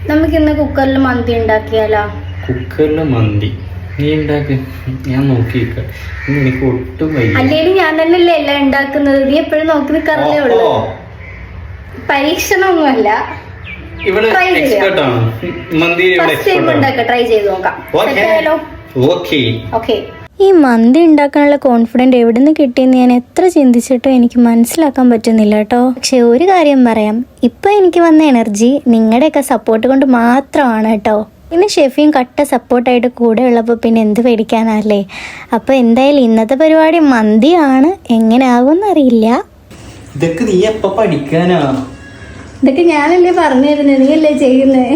നമുക്കിന്ന് കുക്കറിൽ മന്തി ഉണ്ടാക്കിയാലോ? കുക്കറിൽ മന്തി നീ ഉണ്ടാക്ക്, ഞാൻ നോക്കി എനിക്ക് ഒട്ടും വയ്യ. അല്ലെങ്കിൽ ഞാൻ തന്നെയല്ലേ എല്ലാം ഉണ്ടാക്കുന്നത്, നീ എപ്പോഴും നോക്കി നിൽക്കാറല്ലേ ഉള്ളൂ. പരീക്ഷണമൊന്നുമല്ല, ട്രൈ ചെയ്ത് നോക്കാം. ഈ മന്തി ഉണ്ടാക്കാനുള്ള കോൺഫിഡൻറ്റ് എവിടെ നിന്ന് കിട്ടിയെന്ന് ഞാൻ എത്ര ചിന്തിച്ചിട്ടോ എനിക്ക് മനസ്സിലാക്കാൻ പറ്റുന്നില്ല കേട്ടോ. പക്ഷെ ഒരു കാര്യം പറയാം, ഇപ്പൊ എനിക്ക് വന്ന എനർജി നിങ്ങളുടെയൊക്കെ സപ്പോർട്ട് കൊണ്ട് മാത്രമാണ് കേട്ടോ. പിന്നെ ഷെഫിയും കട്ട സപ്പോർട്ടായിട്ട് കൂടെ ഉള്ളപ്പോൾ പിന്നെ എന്ത് പേടിക്കാനല്ലേ. അപ്പോൾ എന്തായാലും ഇന്നത്തെ പരിപാടി മന്തിയാണ്, എങ്ങനെ ആകുമെന്നറിയില്ല. ഇതൊക്കെ നീ എപ്പോ പഠിക്കാനാ? ഇതൊക്കെ ഞാനല്ലേ പറഞ്ഞു തരുന്നത്, നീ അല്ലേ ചെയ്യുന്നേ.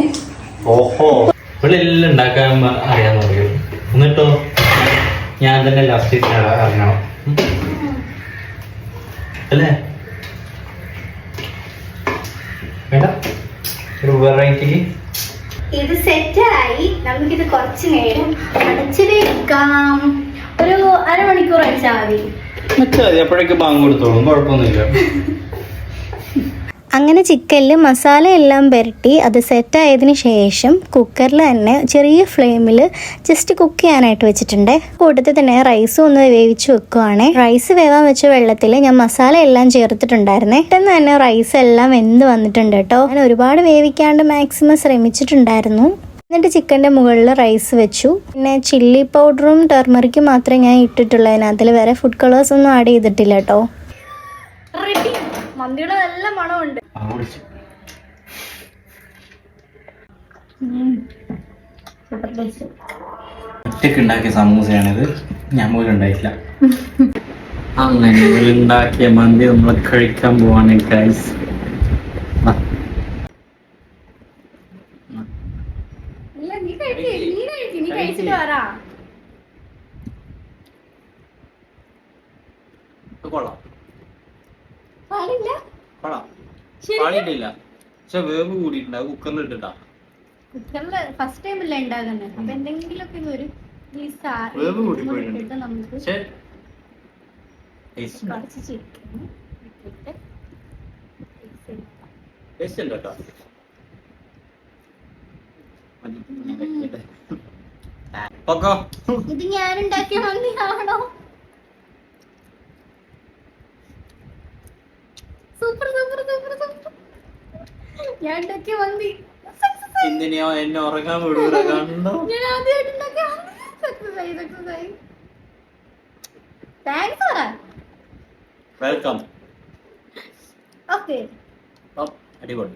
ഓഹോ, ഇവളെല്ലാം ഉണ്ടാക്കാൻ അറിയാൻ തുടങ്ങി. എന്നിട്ടോ ഞാൻ തന്നെ ലാസ്റ്റ് അറിയണം അല്ലേ? വേണ്ട, ഒരു വെറൈറ്റി. ഇത് സെറ്റായി, നമുക്കിത് കുറച്ച് നേരം അടച്ചു വെക്കാം. ഒരു അരമണിക്കൂർ അടിച്ചാൽ മതി. അപ്പോഴേക്ക് ബാങ്ക് കൊടുത്തോളും, കുഴപ്പമൊന്നുമില്ല. അങ്ങനെ ചിക്കനിൽ മസാല എല്ലാം പുരട്ടി അത് സെറ്റായതിനു ശേഷം കുക്കറിൽ തന്നെ ചെറിയ ഫ്ലെയിമിൽ ജസ്റ്റ് കുക്ക് ചെയ്യാനായിട്ട് വെച്ചിട്ടുണ്ട്. കൂട്ടത്തിൽ തന്നെ റൈസും ഒന്ന് വേവിച്ച് വെക്കുവാണ്. റൈസ് വേവാൻ വെച്ച വെള്ളത്തിൽ ഞാൻ മസാല എല്ലാം ചേർത്തിട്ടുണ്ടായിരുന്നേ. പെട്ടെന്ന് തന്നെ റൈസ് എല്ലാം വെന്ത് വന്നിട്ടുണ്ട് കേട്ടോ. ഞാൻ ഒരുപാട് വേവിക്കാണ്ട് മാക്സിമം ശ്രമിച്ചിട്ടുണ്ടായിരുന്നു. എന്നിട്ട് ചിക്കൻ്റെ മുകളിൽ റൈസ് വെച്ചു. പിന്നെ ചില്ലി പൗഡറും ടെർമറിക്കും മാത്രമേ ഞാൻ ഇട്ടിട്ടുള്ളൂ, അതിനകത്തിൽ വേറെ ഫുഡ് കളേഴ്സ് ഒന്നും ആഡ് ചെയ്തിട്ടില്ല കേട്ടോ. മന്തിയുടെ നല്ല മണമുണ്ട്. ഒറ്റയ്ക്ക് ഉണ്ടാക്കിയ സമൂസയാണിത്, ഞാൻ പോലും ഉണ്ടായിട്ടില്ല. അങ്ങനെ ഉണ്ടാക്കിയ മന്തി നമ്മൾ കഴിക്കാൻ പോവാണ് ഗൈസ്. കൊള്ളാം, പക്ഷെ വേവ് കൂടിയിട്ടുണ്ടാവും കുക്കറിൽ ഇട്ടിട്ടാ. കുക്കറിൽ ഫസ്റ്റ് ടൈം അല്ലേ ഉണ്ടാകുന്നത്, അപ്പൊ എന്തെങ്കിലുമൊക്കെ ഒരു വേവ് കൂടി പോയിട്ടുണ്ട്. നമുക്ക് കുറച്ച് ചിക്കൻ ഇട്ടിട്ട് ഇത് ഞാൻ ഉണ്ടാക്കിയ മന്തിയാണോ? സൂപ്പർ സൂപ്പർ സൂപ്പർ സൂപ്പർ, ഞാൻ ഉണ്ടാക്കിയ മന്തി. എന്നെ ഉറങ്ങാൻ വിടൂല, കണ്ടോ? ഞാൻ ആദ്യമായിട്ട് ഉണ്ടാക്കിയ മന്തി. താങ്ക്സ് പറ. വെൽക്കം. ഓക്കെ, അടിപൊളി.